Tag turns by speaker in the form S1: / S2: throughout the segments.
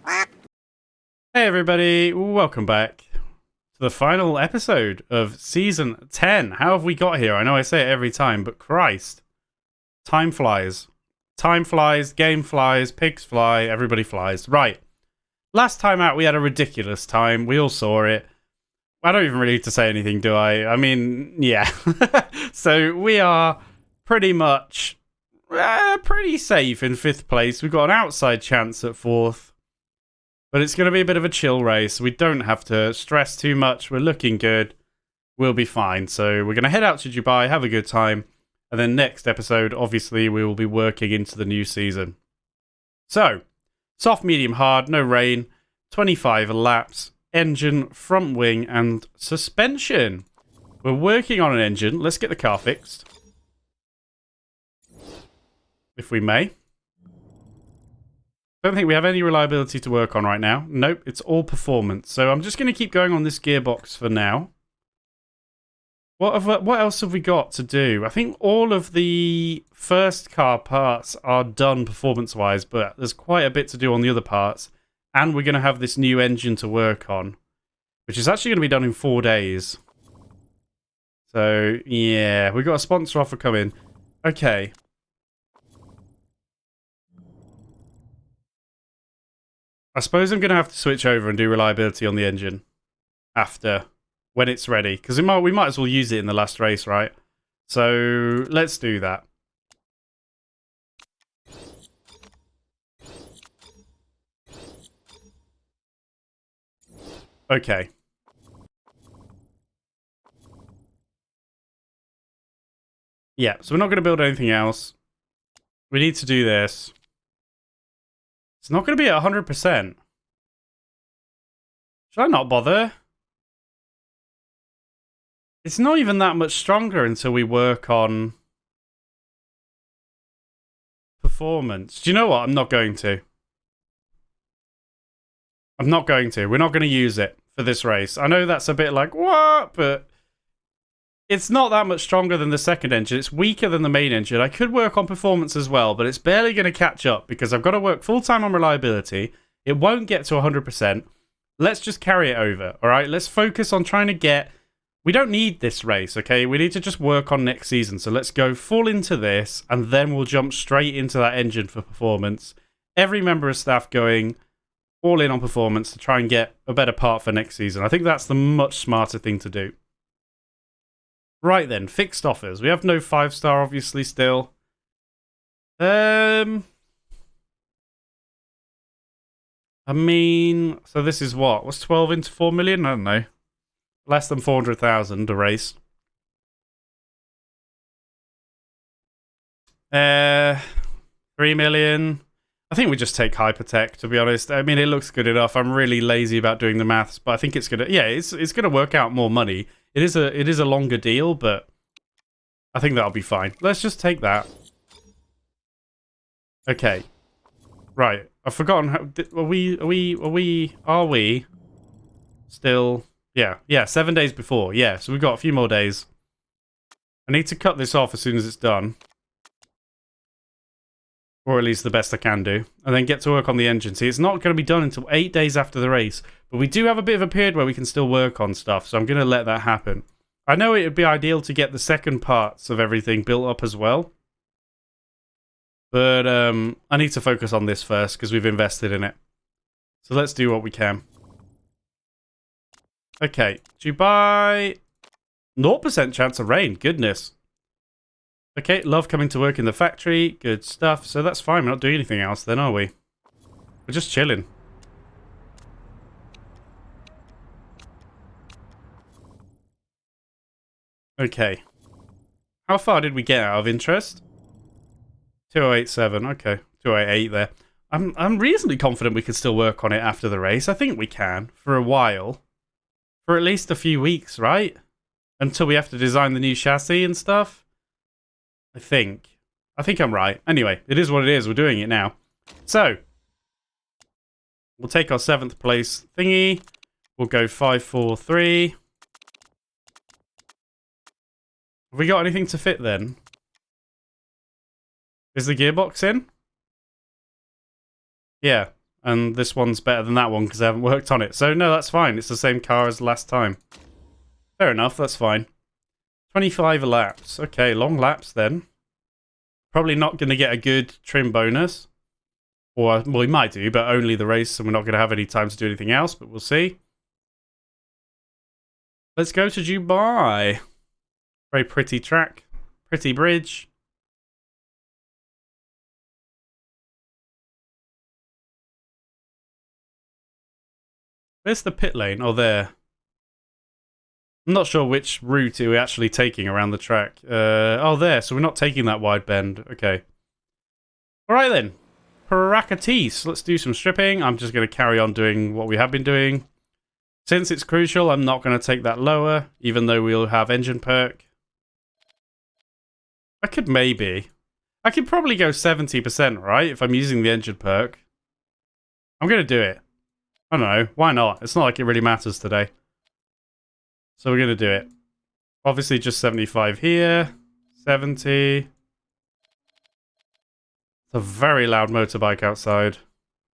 S1: Hey everybody, welcome back to the final episode of Season 10. How have we got here? I know I say it every time, but Christ. Time flies. Time flies, game flies, pigs fly, everybody flies. Right. Last time out we had a ridiculous time. We all saw it. I don't even really need to say anything, do I? I mean, yeah. So we are pretty much pretty safe in 5th place. We've got an outside chance at 4th. But it's going to be a bit of a chill race. We don't have to stress too much. We're looking good. We'll be fine. So we're going to head out to Dubai, have a good time. And then next episode, obviously, we will be working into the new season. So, soft, medium, hard, no rain, 25 laps, engine, front wing, and suspension. We're working on an engine. Let's get the car fixed. If we may. Don't think we have any reliability to work on right now. Nope, it's all performance. So I'm just going to keep going on this gearbox for now. What else have we got to do? I think all of the first car parts are done performance-wise, but there's quite a bit to do on the other parts. And we're going to have this new engine to work on, which is actually going to be done in 4 days. So, yeah, we've got a sponsor offer coming. Okay. I suppose I'm going to have to switch over and do reliability on the engine after, when it's ready. Because we might as well use it in the last race, right? So, let's do that. Okay. Yeah, so we're not going to build anything else. We need to do this. It's not going to be at 100%. Should I not bother? It's not even that much stronger until we work on performance. Do you know what? I'm not going to. I'm not going to. We're not going to use it for this race. I know that's a bit like, what? But it's not that much stronger than the second engine. It's weaker than the main engine. I could work on performance as well, but it's barely going to catch up because I've got to work full-time on reliability. It won't get to 100%. Let's just carry it over, all right? Let's focus on trying to get... We don't need this race, okay? We need to just work on next season. So let's go full into this, and then we'll jump straight into that engine for performance. Every member of staff going all in on performance to try and get a better part for next season. I think that's the much smarter thing to do. Right then, fixed offers. We have no 5-star, obviously, still. I mean, so this is what? What's 12 into 4 million? I don't know. Less than 400,000 a race. 3 million. I think we just take Hypertech, to be honest. I mean, it looks good enough. I'm really lazy about doing the maths, but I think it's gonna... Yeah, it's gonna work out more money. It is a longer deal, but I think that'll be fine. Let's just take that. Okay. Right. I've forgotten how... Are we still... Yeah, 7 days before. Yeah, so we've got a few more days. I need to cut this off as soon as it's done. Or at least the best I can do. And then get to work on the engine. See, it's not going to be done until 8 days after the race. But we do have a bit of a period where we can still work on stuff. So I'm going to let that happen. I know it would be ideal to get the second parts of everything built up as well. But I need to focus on this first because we've invested in it. So let's do what we can. Okay, Dubai. 0% chance of rain. Goodness. Okay, love coming to work in the factory. Good stuff. So that's fine. We're not doing anything else then, are we? We're just chilling. Okay. How far did we get out of interest? 2087. Okay. 288 there. I'm reasonably confident we can still work on it after the race. I think we can. For a while. For at least a few weeks, right? Until we have to design the new chassis and stuff. I think I'm right. Anyway, it is what it is. We're doing it now. So, we'll take our 7th place thingy. We'll go 543. Have we got anything to fit then? Is the gearbox in? Yeah. and this one's better than that one because I haven't worked on it. So no, that's fine. It's the same car as last time. Fair enough, that's fine. 25 laps. Okay, long laps then. Probably not going to get a good trim bonus. Or, well, we might do, but only the race, and we're not going to have any time to do anything else, but we'll see. Let's go to Dubai. Very pretty track. Pretty bridge. Where's the pit lane? Oh, there. I'm not sure which route we're actually taking around the track. Oh, there. So we're not taking that wide bend. Okay. All right, then. Practice. Let's do some stripping. I'm just going to carry on doing what we have been doing. Since it's crucial, I'm not going to take that lower, even though we'll have engine perk. I could maybe. I could probably go 70%, right? If I'm using the engine perk. I'm going to do it. I don't know. Why not? It's not like it really matters today. So we're going to do it. Obviously just 75 here. 70. It's a very loud motorbike outside.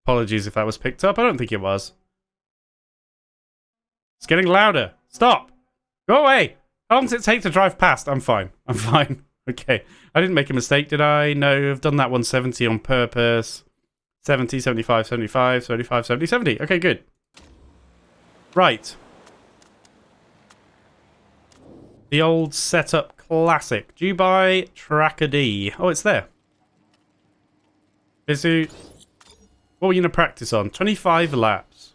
S1: Apologies if that was picked up. I don't think it was. It's getting louder. Stop. Go away. How long does it take to drive past? I'm fine. I'm fine. Okay. I didn't make a mistake, did I? No, I've done that 170 on purpose. 70, 75, 75, 75, 70, 70. Okay, good. Right. The old setup classic. Dubai Tracker D. Oh, it's there. What were you going to practice on? 25 laps.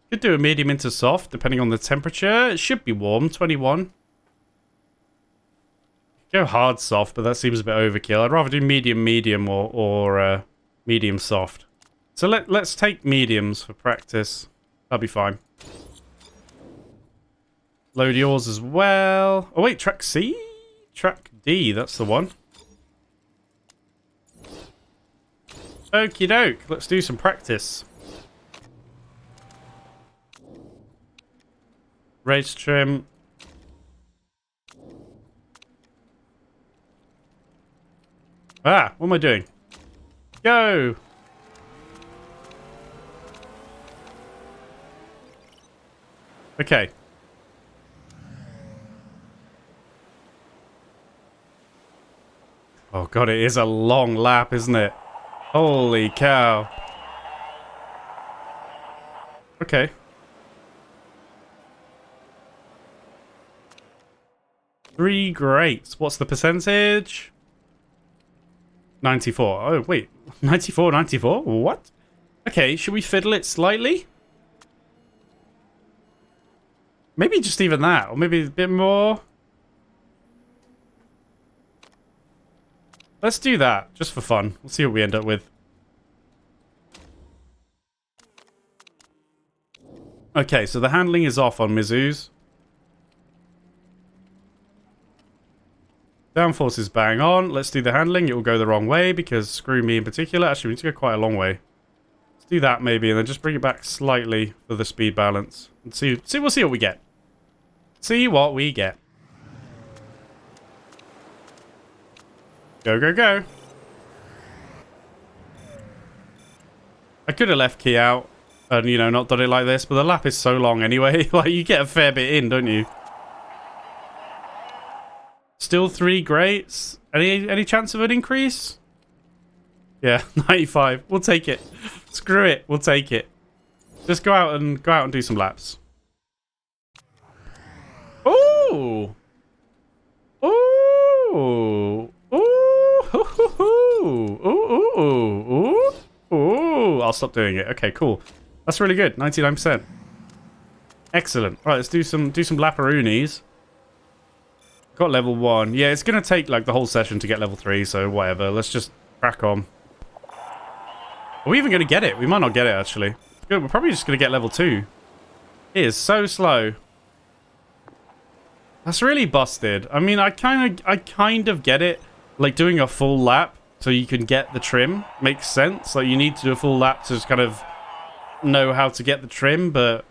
S1: Could do a medium into soft, depending on the temperature. It should be warm, 21. Go hard soft, but that seems a bit overkill. I'd rather do medium or medium soft. So let's take mediums for practice. That'll be fine. Load yours as well. Oh wait, track C? Track D, that's the one. Okie doke, let's do some practice. Race trim. Ah, what am I doing? Go! Okay. Oh god, it is a long lap, isn't it? Holy cow. Okay. Three greats. What's the percentage? 94. Oh, wait. 94, 94? What? Okay, should we fiddle it slightly? Maybe just even that, or maybe a bit more. Let's do that, just for fun. We'll see what we end up with. Okay, so the handling is off on Mizu's. Downforce is bang on. Let's do the handling. It will go the wrong way because screw me in particular. Actually, we need to go quite a long way. Let's do that maybe, and then just bring it back slightly for the speed balance. And we'll see what we get. See what we get. Go, go, go. I could have left key out and, you know, not done it like this, but the lap is so long anyway. Like, you get a fair bit in, don't you? Still three greats. Any chance of an increase? Yeah, 95. We'll take it. Screw it. We'll take it. Just go out and do some laps. Ooh. Ooh. Ooh. I'll stop doing it. Okay, cool. That's really good. 99%. Excellent. Right, let's do some laparoonies. Got level 1. Yeah, it's going to take like the whole session to get level 3, so whatever. Let's just crack on. Are we even going to get it? We might not get it, actually. Good, we're probably just going to get level 2. It is so slow. That's really busted. I mean, I kind of get it. Like, doing a full lap so you can get the trim makes sense. Like, you need to do a full lap to just kind of know how to get the trim, but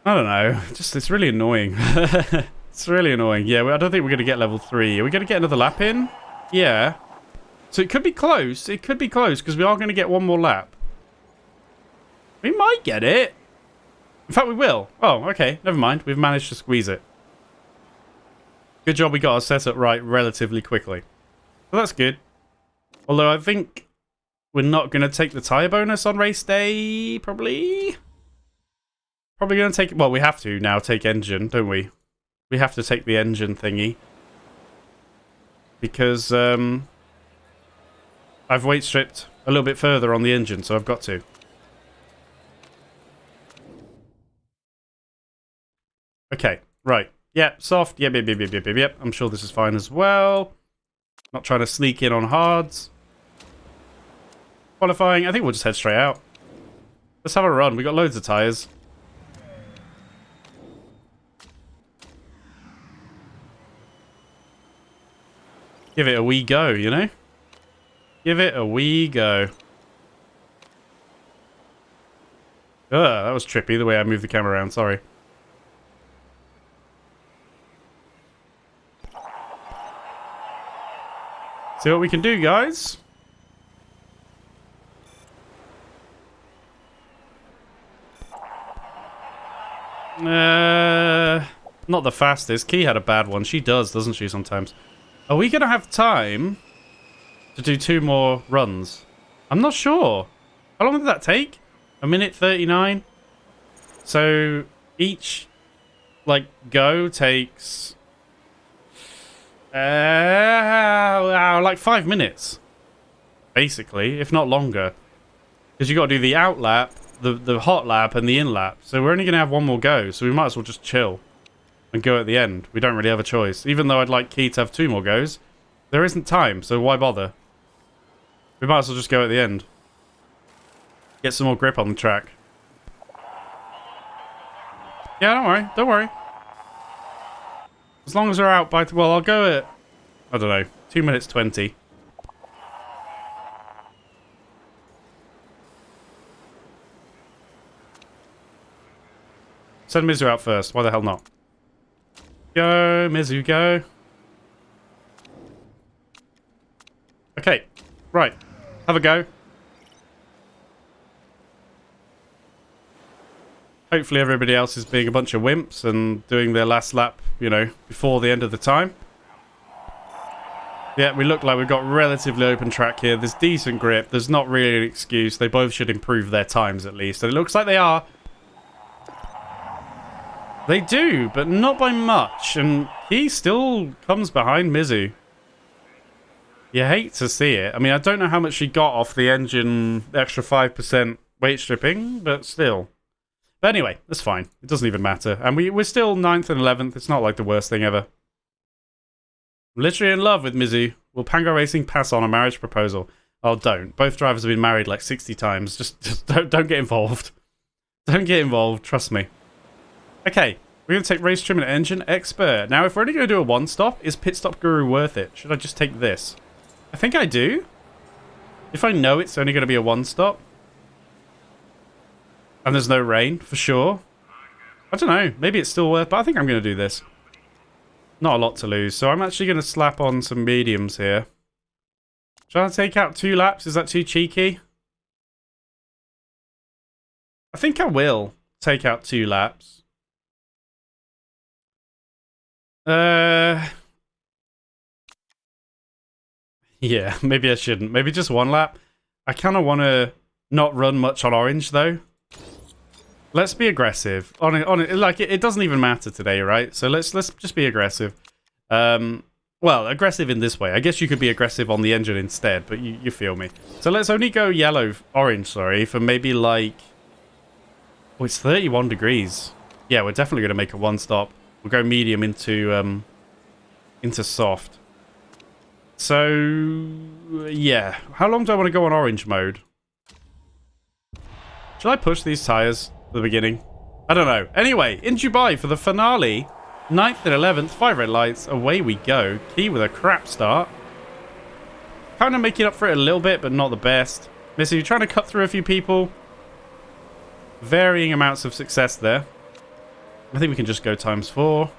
S1: I don't know. Just, it's really annoying. It's really annoying. Yeah, I don't think we're going to get level 3. Are we going to get another lap in? Yeah. So it could be close. It could be close because we are going to get one more lap. We might get it. In fact, we will. Oh, okay. Never mind. We've managed to squeeze it. Good job we got our setup right relatively quickly. So that's good. Although I think we're not going to take the tyre bonus on race day, probably. Probably going to take... Well, we have to now take engine, don't we? We have to take the engine thingy. Because I've weight stripped a little bit further on the engine, so I've got to. Okay, right. Yep, soft. Yep. I'm sure this is fine as well. Not trying to sneak in on hards. Qualifying. I think we'll just head straight out. Let's have a run. We got loads of tyres. Give it a wee go, you know? Give it a wee go. Ugh, that was trippy the way I moved the camera around. Sorry. See what we can do, guys. Not the fastest. Key had a bad one. She does, doesn't she, sometimes? Are we going to have time to do 2 more runs? I'm not sure. How long did that take? 1:39? So each, like, go takes... like 5 minutes. Basically, if not longer. Because you got to do the out lap, the hot lap, and the in lap. So we're only going to have 1 more go, so we might as well just chill. And go at the end. We don't really have a choice. Even though I'd like Key to have 2 more goes, there isn't time, so why bother? We might as well just go at the end. Get some more grip on the track. Yeah, don't worry. Don't worry. As long as we're out by... Well, I'll go at... I don't know. 2:20. Send Mizu out first. Why the hell not? Go, Mizu, go. Okay, right. Have a go. Hopefully everybody else is being a bunch of wimps and doing their last lap, you know, before the end of the time. Yeah, we look like we've got relatively open track here. There's decent grip. There's not really an excuse. They both should improve their times at least. And it looks like they are. They do, but not by much. And he still comes behind Mizu. You hate to see it. I mean, I don't know how much she got off the engine, the extra 5% weight stripping, but still. But anyway, that's fine. It doesn't even matter. And we're still 9th and 11th. It's not like the worst thing ever. I'm literally in love with Mizu. Will Pango Racing pass on a marriage proposal? Oh, don't. Both drivers have been married like 60 times. Just don't get involved. Don't get involved. Trust me. Okay. We're going to take race trim and engine expert. Now, if we're only going to do a 1-stop, is Pit Stop Guru worth it? Should I just take this? I think I do. If I know it's only going to be a 1-stop. And there's no rain, for sure. I don't know. Maybe it's still worth... But I think I'm going to do this. Not a lot to lose. So I'm actually going to slap on some mediums here. Should I take out 2 laps? Is that too cheeky? I think I will take out 2 laps. Yeah, maybe I shouldn't. Maybe just 1 lap. I kind of want to not run much on orange, though. Let's be aggressive. It doesn't even matter today, right? So let's just be aggressive. Well, aggressive in this way. I guess you could be aggressive on the engine instead, but you feel me. So let's only go orange, sorry, for maybe like... Oh, it's 31 degrees. Yeah, we're definitely going to make a 1-stop. We'll go medium into soft. So, yeah. How long do I want to go on orange mode? Should I push these tyres at the beginning? I don't know. Anyway, in Dubai for the finale. 9th and 11th, 5 red lights. Away we go. Key with a crap start. Kind of making up for it a little bit, but not the best. Missy, you're trying to cut through a few people. Varying amounts of success there. I think we can just go ×4.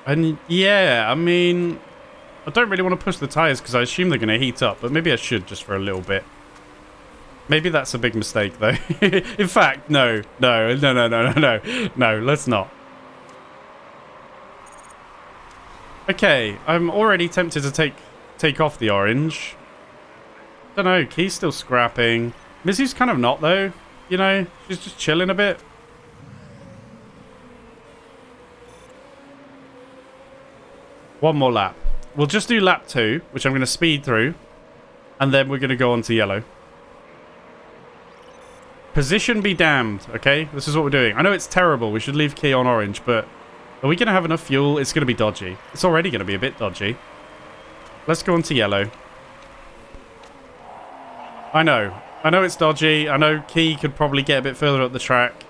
S1: And yeah, I mean, I don't really want to push the tyres because I assume they're going to heat up, but maybe I should just for a little bit. Maybe that's a big mistake, though. In fact, no, let's not. Okay, I'm already tempted to take off the orange. Don't know, Key's still scrapping. Missy's kind of not, though. You know, she's just chilling a bit. One more lap. We'll just do lap 2, which I'm going to speed through. And then we're going to go on to yellow. Position be damned, okay? This is what we're doing. I know it's terrible. We should leave Key on orange, but are we going to have enough fuel? It's going to be dodgy. It's already going to be a bit dodgy. Let's go on to yellow. I know it's dodgy. I know Key could probably get a bit further up the track,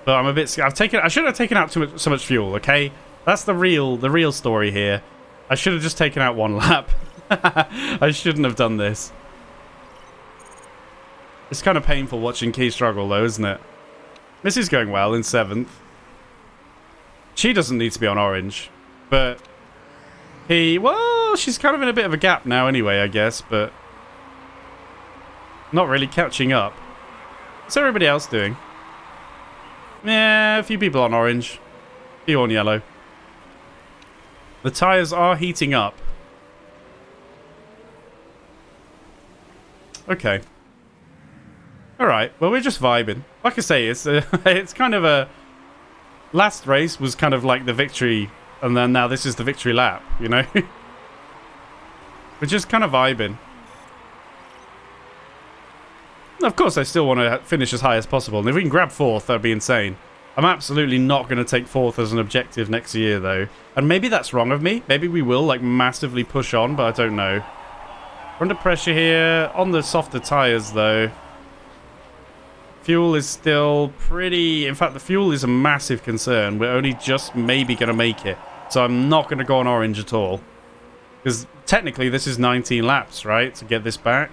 S1: but I'm a bit scared. I shouldn't have taken out so much fuel, okay? That's the real story here. I should have just taken out one lap. I shouldn't have done this. It's kind of painful watching Key struggle, though, isn't it? Missy's going well in 7th. She doesn't need to be on orange, but well, she's kind of in a bit of a gap now anyway, I guess, but not really catching up. What's everybody else doing? Yeah, a few people on orange. A few on yellow. The tyres are heating up. Okay. Alright, well, we're just vibing. Like I say, it's kind of a... Last race was kind of like the victory, and then now this is the victory lap, you know? We're just kind of vibing. Of course, I still want to finish as high as possible, and if we can grab 4th, that'd be insane. I'm absolutely not going to take 4th as an objective next year, though. And maybe that's wrong of me. Maybe we will, like, massively push on, but I don't know. We're under pressure here. On the softer tyres, though. Fuel is still pretty... In fact, the fuel is a massive concern. We're only just maybe going to make it. So I'm not going to go on orange at all. Because technically, this is 19 laps, right? To get this back.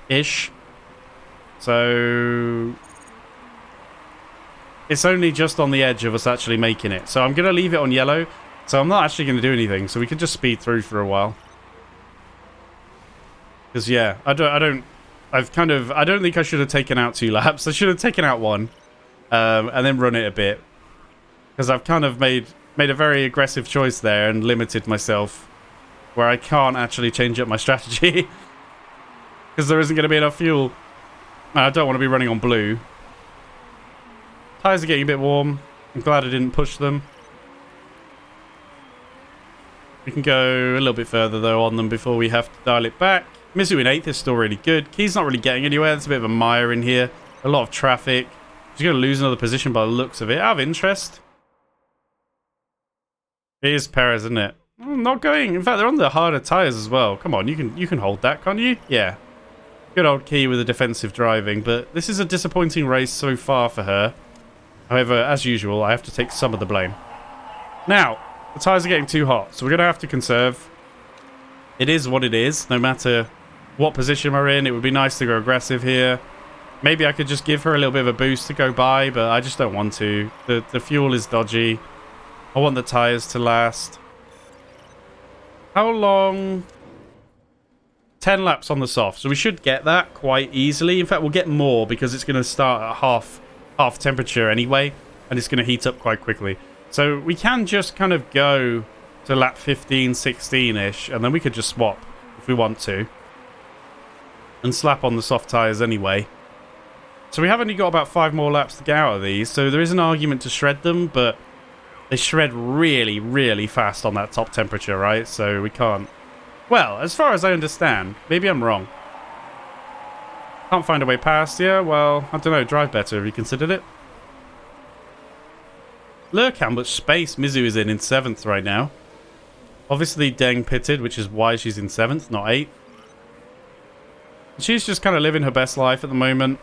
S1: Ish. So... It's only just on the edge of us actually making it. So I'm going to leave it on yellow. So I'm not actually going to do anything. So we can just speed through for a while. Because, yeah, I don't think I should have taken out 2 laps. I should have taken out 1. And then run it a bit. Because I've kind of made a very aggressive choice there and limited myself. Where I can't actually change up my strategy. Because there isn't going to be enough fuel. And I don't want to be running on blue. Tyres are getting a bit warm. I'm glad I didn't push them. We can go a little bit further, though, on them before we have to dial it back. Mizu in 8th is still really good. Key's not really getting anywhere. There's a bit of a mire in here. A lot of traffic. She's going to lose another position by the looks of it. Out of interest. It is Perez, isn't it? Not going. In fact, they're on the harder tyres as well. Come on, you can hold that, can't you? Yeah. Good old Key with the defensive driving. But this is a disappointing race so far for her. However, as usual, I have to take some of the blame. Now, the tyres are getting too hot, so we're going to have to conserve. It is what it is, no matter what position we're in. It would be nice to go aggressive here. Maybe I could just give her a little bit of a boost to go by, but I just don't want to. The fuel is dodgy. I want the tyres to last. How long? 10 laps on the soft, so we should get that quite easily. In fact, we'll get more because it's going to start at half temperature anyway, and it's going to heat up quite quickly. So we can just kind of go to lap 15, 16-ish, and then we could just swap if we want to. And slap on the soft tyres anyway. So we have only got about 5 more laps to get out of these, so there is an argument to shred them, but they shred really, really fast on that top temperature, right? So we can't... Well, as far as I understand, maybe I'm wrong. Can't find a way past. Yeah, well, I don't know. Drive better. Have you considered it? Look how much space Mizu is in 7th right now. Obviously, Deng pitted, which is why she's in 7th, not 8th. She's just kind of living her best life at the moment.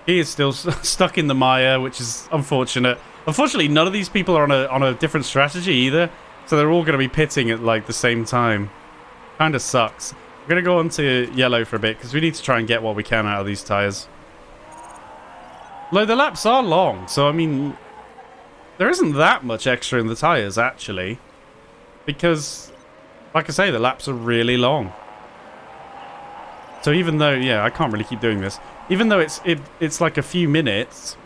S1: He is still stuck in the mire, which is unfortunate. Unfortunately, none of these people are on a different strategy either. So they're all going to be pitting at like the same time. Kind of sucks. We're going to go on to yellow for a bit because we need to try and get what we can out of these tyres. Though the laps are long, so I mean, there isn't that much extra in the tyres actually. Because Like I say, the laps are really long. So even though, yeah, I can't really keep doing this. Even though it's like a few minutes,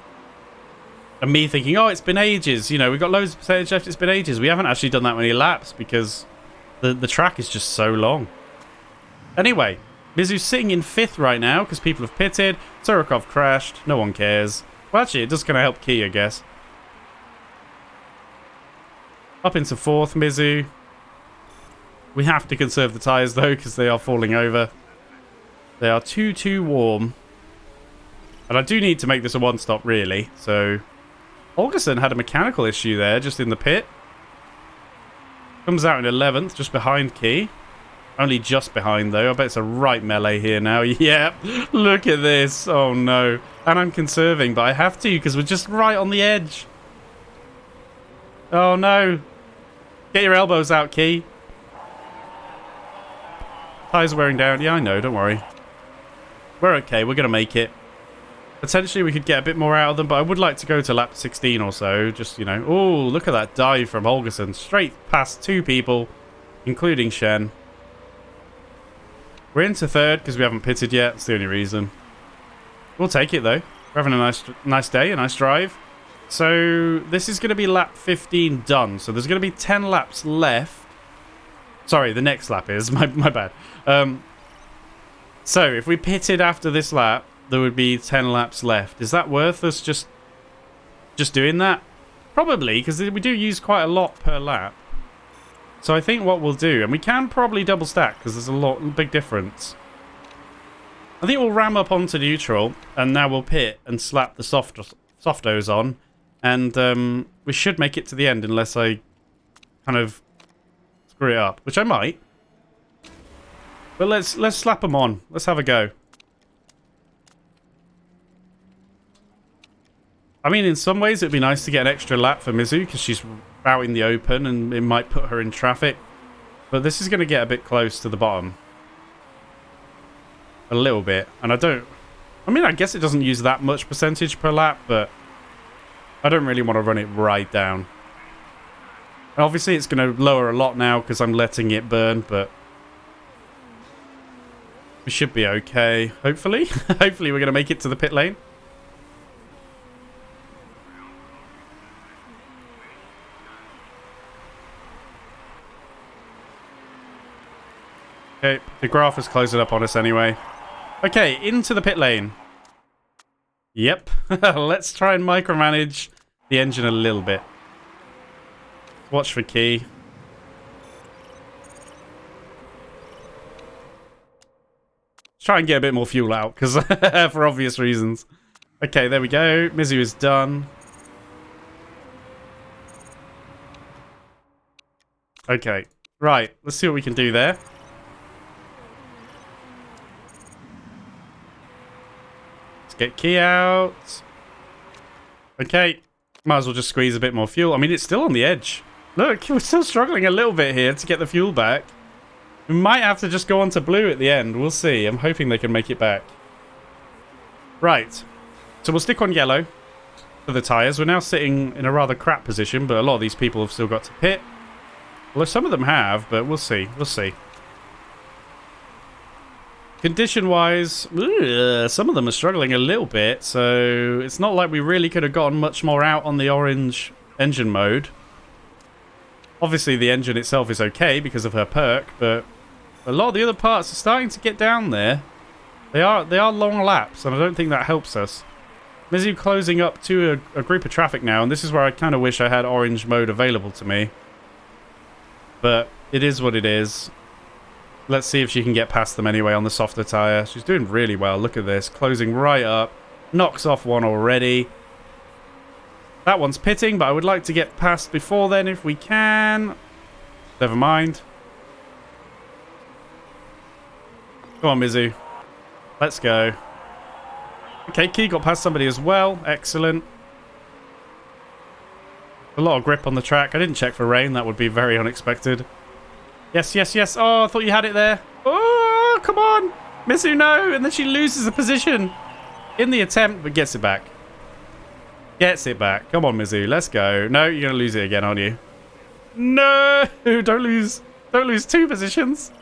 S1: and me thinking, oh, it's been ages. You know, we've got loads of percentage left. It's been ages. We haven't actually done that many laps because the track is just so long. Anyway, Mizu's sitting in 5th right now because people have pitted. Surikov crashed. No one cares. Well, actually, it does kind of help Key, I guess. Up into 4th, Mizu. We have to conserve the tyres, though, because they are falling over. They are too warm. And I do need to make this a one-stop, really. So, Holgersen had a mechanical issue there, just in the pit. Comes out in 11th, just behind Key. Only just behind, though. I bet it's a right melee here now. Yep. Look at this. Oh, no. And I'm conserving, but I have to, because we're just right on the edge. Oh, no. Get your elbows out, Key. Tyres wearing down. Yeah, I know. Don't worry. We're okay. We're going to make it. Potentially, we could get a bit more out of them, but I would like to go to lap 16 or so. Just, you know. Oh, look at that dive from Holgersen. Straight past 2 people, including Shen. We're into 3rd because we haven't pitted yet. That's the only reason. We'll take it, though. We're having a nice day, a nice drive. So, this is going to be lap 15 done. So, there's going to be 10 laps left. Sorry, the next lap is. My bad. So, if we pitted after this lap, there would be 10 laps left. Is that worth us just doing that? Probably, because we do use quite a lot per lap. So I think what we'll do, and we can probably double stack because there's a big difference. I think we'll ram up onto neutral, and now we'll pit and slap the softos on, and we should make it to the end unless I kind of screw it up, which I might. But let's slap them on. Let's have a go. I mean, in some ways, it'd be nice to get an extra lap for Mizu because she's out in the open and it might put her in traffic. But this is going to get a bit close to the bottom. A little bit. And I mean, I guess it doesn't use that much percentage per lap, but I don't really want to run it right down. And obviously, it's going to lower a lot now because I'm letting it burn, but we should be okay. Hopefully. Hopefully, we're going to make it to the pit lane. Okay, the graph is closing up on us anyway. Okay, into the pit lane. Yep. Let's try and micromanage the engine a little bit. Watch for Key. Let's try and get a bit more fuel out, because for obvious reasons. Okay, there we go. Mizu is done. Okay, right. Let's see what we can do there. Get Key out. Okay. Might as well just squeeze a bit more fuel. I mean, it's still on the edge. Look, we're still struggling a little bit here to get the fuel back. We might have to just go on to blue at the end. We'll see. I'm hoping they can make it back. Right. So we'll stick on yellow for the tyres. We're now sitting in a rather crap position, but a lot of these people have still got to pit. Although some of them have, but we'll see. We'll see. Condition-wise, some of them are struggling a little bit, so it's not like we really could have gotten much more out on the orange engine mode. Obviously, the engine itself is okay because of her perk, but a lot of the other parts are starting to get down there. They are long laps, and I don't think that helps us. Mizu closing up to a group of traffic now, and this is where I kind of wish I had orange mode available to me. But it is what it is. Let's see if she can get past them anyway on the softer tyre. She's doing really well. Look at this. Closing right up. Knocks off one already. That one's pitting, but I would like to get past before then if we can. Never mind. Come on, Mizu. Let's go. Okay, Key got past somebody as well. Excellent. A lot of grip on the track. I didn't check for rain. That would be very unexpected. Yes, yes, yes. Oh, I thought you had it there. Oh, come on. Mizu, no. And then she loses the position in the attempt, but gets it back. Gets it back. Come on, Mizu. Let's go. No, you're going to lose it again, aren't you? No. Don't lose Don't lose 2 positions.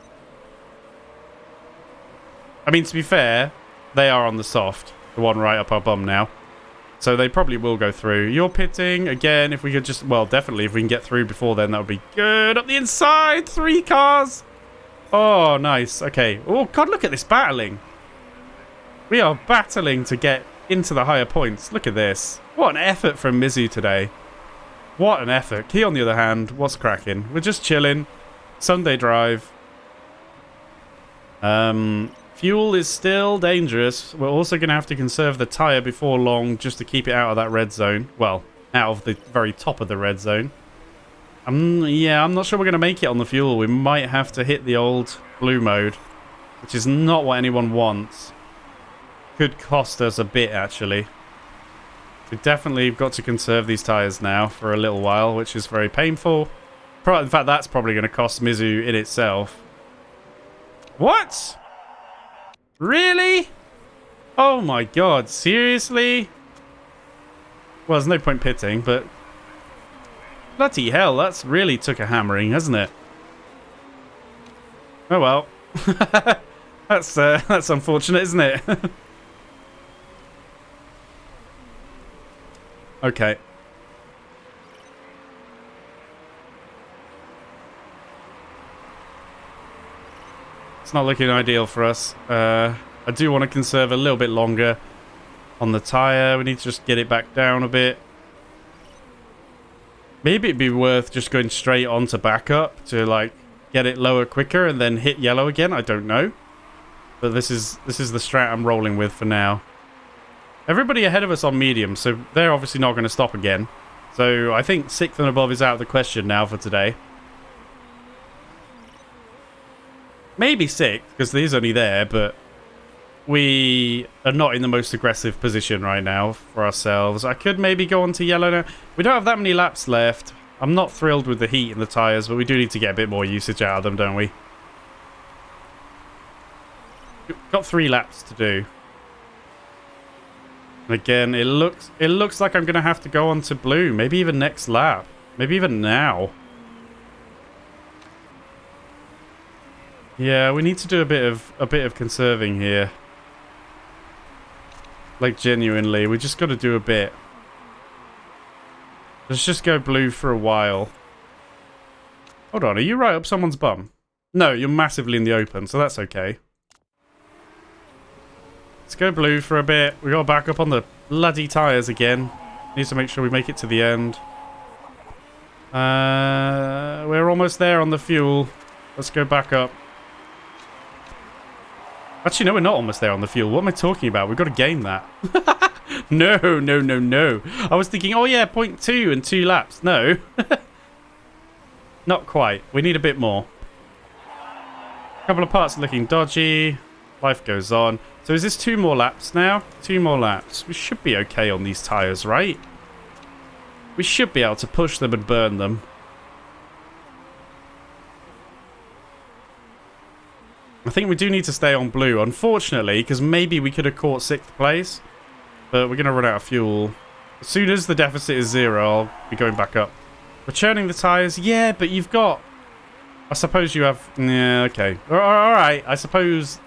S1: I mean, to be fair, they are on the soft. The one right up our bum now. So they probably will go through. You're pitting. Again, if we could just... Well, definitely, if we can get through before then, that would be good. Up the inside. 3 cars. Oh, nice. Okay. Oh, God, look at this battling. We are battling to get into the higher points. Look at this. What an effort from Mizu today. What an effort. Key, on the other hand, what's cracking? We're just chilling. Sunday drive. Fuel is still dangerous. We're also going to have to conserve the tyre before long just to keep it out of that red zone. Well, out of the very top of the red zone. Yeah, I'm not sure we're going to make it on the fuel. We might have to hit the old blue mode, which is not what anyone wants. Could cost us a bit, actually. We've definitely got to conserve these tyres now for a little while, which is very painful. In fact, that's probably going to cost Mizu in itself. What? Really? Oh my god, seriously? Well, there's no point pitting, but... Bloody hell, that's really took a hammering, hasn't it? Oh well. That's unfortunate, isn't it? Okay. It's not looking ideal for us. I do want to conserve a little bit longer on the tyre. We need to just get it back down a bit. Maybe it'd be worth just going straight on to backup to like get it lower quicker and then hit yellow again. I don't know. But this is the strat I'm rolling with for now. Everybody ahead of us on medium, so they're obviously not going to stop again. So I think 6th and above is out of the question now for today. Maybe 6th, because he's only there, but we are not in the most aggressive position right now for ourselves. I could maybe go on to yellow now. We don't have that many laps left. I'm not thrilled with the heat in the tyres, but we do need to get a bit more usage out of them, don't we? We've got 3 laps to do. And again, it looks like I'm going to have to go on to blue. Maybe even next lap. Maybe even now. Yeah, we need to do a bit of conserving here. Like, genuinely, we just got to do a bit. Let's just go blue for a while. Hold on, are you right up someone's bum? No, you're massively in the open, so that's okay. Let's go blue for a bit. We got to back up on the bloody tyres again. Need to make sure we make it to the end. We're almost there on the fuel. Let's go back up. Actually, no, we're not almost there on the fuel. What am I talking about? We've got to gain that. No. I was thinking, oh yeah, 0.2 and 2 laps. No. Not quite. We need a bit more. A couple of parts are looking dodgy. Life goes on. So is this 2 more laps now? 2 more laps. We should be okay on these tyres, right? We should be able to push them and burn them. I think we do need to stay on blue, unfortunately, because maybe we could have caught 6th place. But we're going to run out of fuel. As soon as the deficit is 0, I'll be going back up. We're churning the tyres. Yeah, but you've got... I suppose you have... Yeah, okay. Alright, I suppose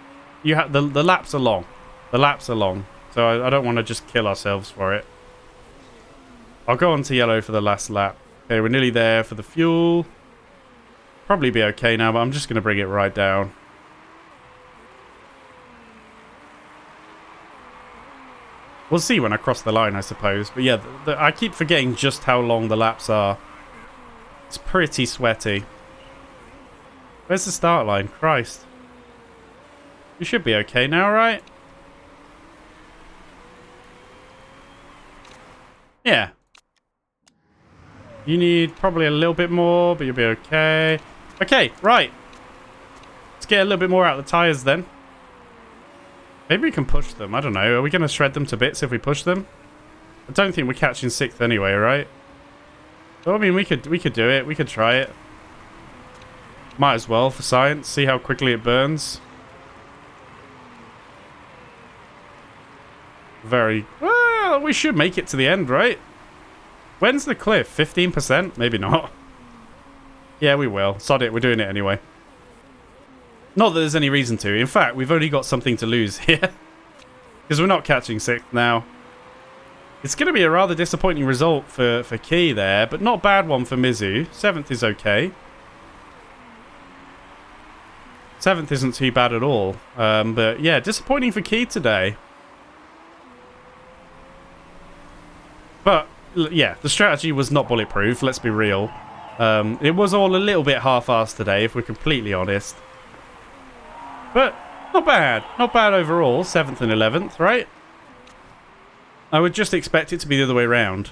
S1: you have... The laps are long. The laps are long. So I don't want to just kill ourselves for it. I'll go on to yellow for the last lap. Okay, we're nearly there for the fuel. Probably be okay now, but I'm just going to bring it right down. We'll see when I cross the line, I suppose. But yeah, I keep forgetting just how long the laps are. It's pretty sweaty. Where's the start line? Christ. We should be okay now, right? Yeah. You need probably a little bit more, but you'll be okay. Okay, right. Let's get a little bit more out of the tyres then. Maybe we can push them. I don't know. Are we going to shred them to bits if we push them? I don't think we're catching 6th anyway, right? Well, I mean, we could do it. We could try it. Might as well for science. See how quickly it burns. Very... Well, we should make it to the end, right? When's the cliff? 15%? Maybe not. Yeah, we will. Sod it, we're doing it anyway. Not that there's any reason to. In fact, we've only got something to lose here. Because we're not catching 6th now. It's going to be a rather disappointing result for Key there, but not a bad one for Mizu. 7th is okay. 7th isn't too bad at all. But yeah, disappointing for Key today. But yeah, the strategy was not bulletproof, let's be real. It was all a little bit half-assed today, if we're completely honest. But not bad. Not bad overall. 7th and 11th, right? I would just expect it to be the other way around.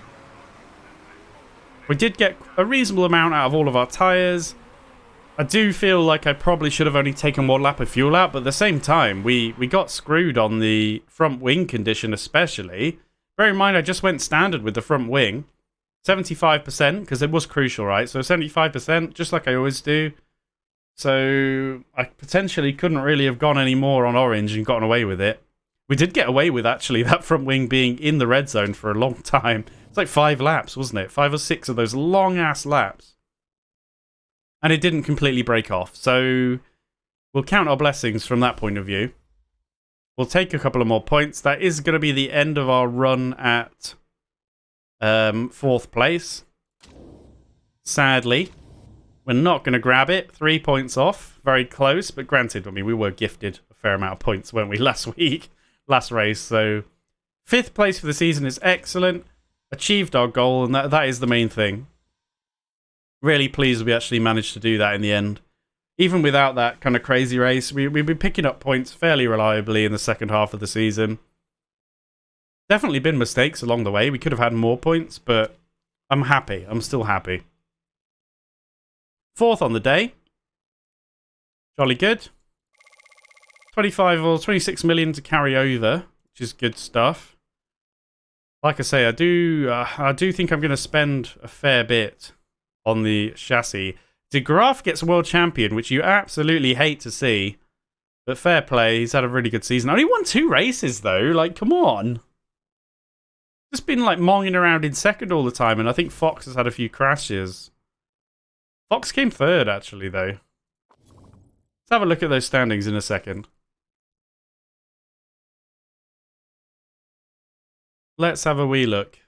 S1: We did get a reasonable amount out of all of our tyres. I do feel like I probably should have only taken 1 lap of fuel out, but at the same time, we got screwed on the front wing condition especially. Bear in mind, I just went standard with the front wing. 75%, because it was crucial, right? So 75%, just like I always do. So I potentially couldn't really have gone any more on orange and gotten away with it. We did get away with, actually, that front wing being in the red zone for a long time. It's like 5 laps, wasn't it? 5 or 6 of those long-ass laps. And it didn't completely break off. So we'll count our blessings from that point of view. We'll take a couple of more points. That is going to be the end of our run at 4th place. Sadly, we're not going to grab it. 3 points off. Very close, but granted, I mean, we were gifted a fair amount of points, weren't we, last week? Last race. So 5th place for the season is excellent. Achieved our goal, and that is the main thing. Really pleased we actually managed to do that in the end. Even without that kind of crazy race, we've been picking up points fairly reliably in the second half of the season. Definitely been mistakes along the way. We could have had more points, but I'm happy. I'm still happy. 4th on the day. Jolly good. 25 or 26 million to carry over, which is good stuff. Like I say, I do think I'm going to spend a fair bit on the chassis. De Graaf gets world champion, which you absolutely hate to see. But fair play, he's had a really good season. Only won 2 races, though. Like, come on. Just been, like, monging around in 2nd all the time, and I think Fox has had a few crashes. Fox came 3rd, actually, though. Let's have a look at those standings in a second. Let's have a wee look.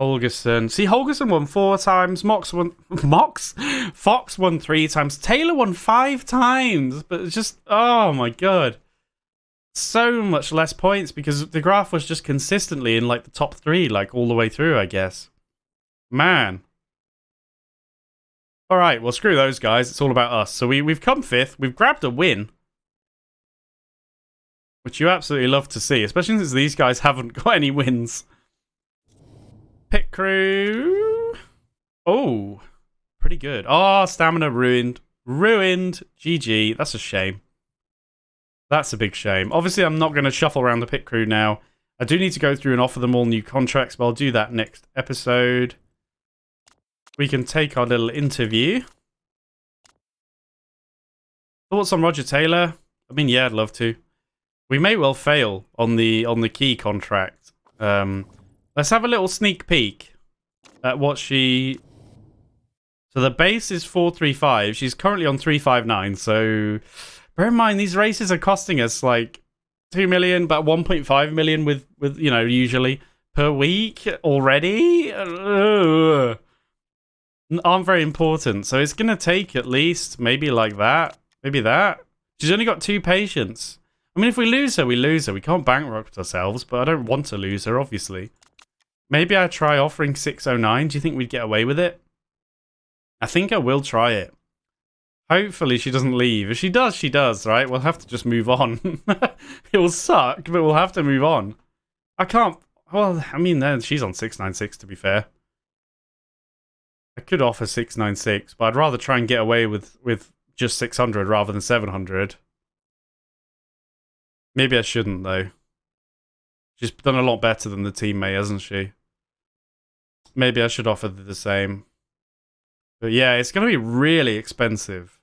S1: Holgerson. See, Holgerson won 4 times. Fox won 3 times. Taylor won 5 times. But it's just, oh my god. So much less points because De Graaf was just consistently in like the top 3, like all the way through, I guess. Man. Alright, well, screw those guys. It's all about us. So we've come 5th. We've grabbed a win. Which you absolutely love to see, especially since these guys haven't got any wins. Pit crew. Oh, pretty good. Oh, stamina ruined. Ruined. GG. That's a shame. That's a big shame. Obviously, I'm not going to shuffle around the pit crew now. I do need to go through and offer them all new contracts, but I'll do that next episode. We can take our little interview. Thoughts on Roger Taylor? I mean, yeah, I'd love to. We may well fail on the key contract. Let's have a little sneak peek at what she... So the base is 435. She's currently on 359. So bear in mind, these races are costing us like 2 million, about 1.5 million with you know, usually per week already. Aren't very important. So it's going to take at least maybe like that. Maybe that. She's only got 2 patients. I mean, if we lose her, we lose her. We can't bankrupt ourselves, but I don't want to lose her, obviously. Maybe I try offering 609. Do you think we'd get away with it? I think I will try it. Hopefully she doesn't leave. If she does, she does, right? We'll have to just move on. It will suck, but we'll have to move on. I can't... Well, I mean, she's on 696, to be fair. I could offer 696, but I'd rather try and get away with just 600 rather than 700. Maybe I shouldn't, though. She's done a lot better than the teammate, hasn't she? Maybe I should offer the same. But yeah, it's going to be really expensive.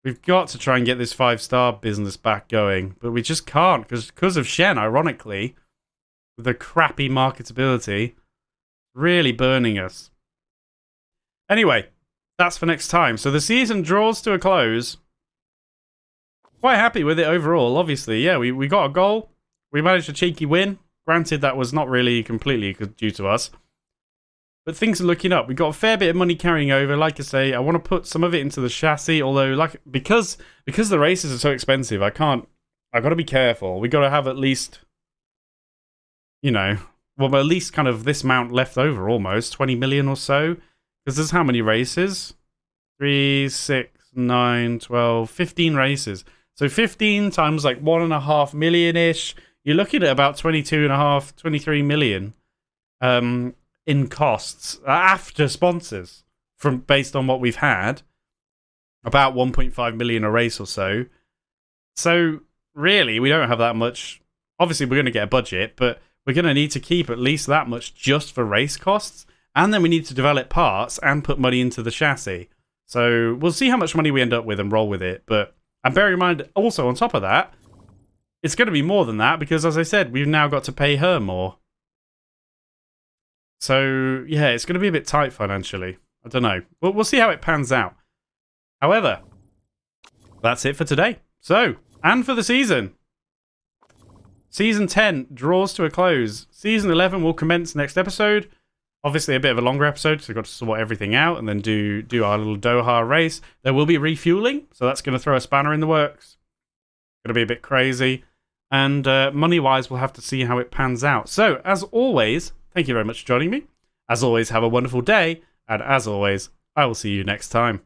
S1: We've got to try and get this 5-star business back going, but we just can't because of Shen, ironically. with the crappy marketability. Really burning us. Anyway, that's for next time. So the season draws to a close. Quite happy with it overall, obviously. Yeah, we got a goal. We managed a cheeky win. Granted, that was not really completely due to us. But things are looking up. We got a fair bit of money carrying over. Like I say, I want to put some of it into the chassis. Although, because the races are so expensive, I've got to be careful. We got to have at least, at least kind of this amount left over, almost 20 million or so. Because there's how many races? 3, 6, 9, 12, 15 races. So 15 times like 1.5 million-ish. You're looking at about 22.5, 23 million in costs after sponsors, based on what we've had. About 1.5 million a race or so. So really, we don't have that much. Obviously, we're going to get a budget, but we're going to need to keep at least that much just for race costs. And then we need to develop parts and put money into the chassis. So we'll see how much money we end up with and roll with it. And bear in mind, also on top of that, it's going to be more than that because, as I said, we've now got to pay her more. So, yeah, it's going to be a bit tight financially. I don't know. We'll see how it pans out. However, that's it for today. So, and for the season. Season 10 draws to a close. Season 11 will commence next episode. Obviously, a bit of a longer episode, so we've got to sort everything out and then do our little Doha race. There will be refueling, so that's going to throw a spanner in the works. Going to be a bit crazy. And money-wise, we'll have to see how it pans out. So, as always, thank you very much for joining me. As always, have a wonderful day. And as always, I will see you next time.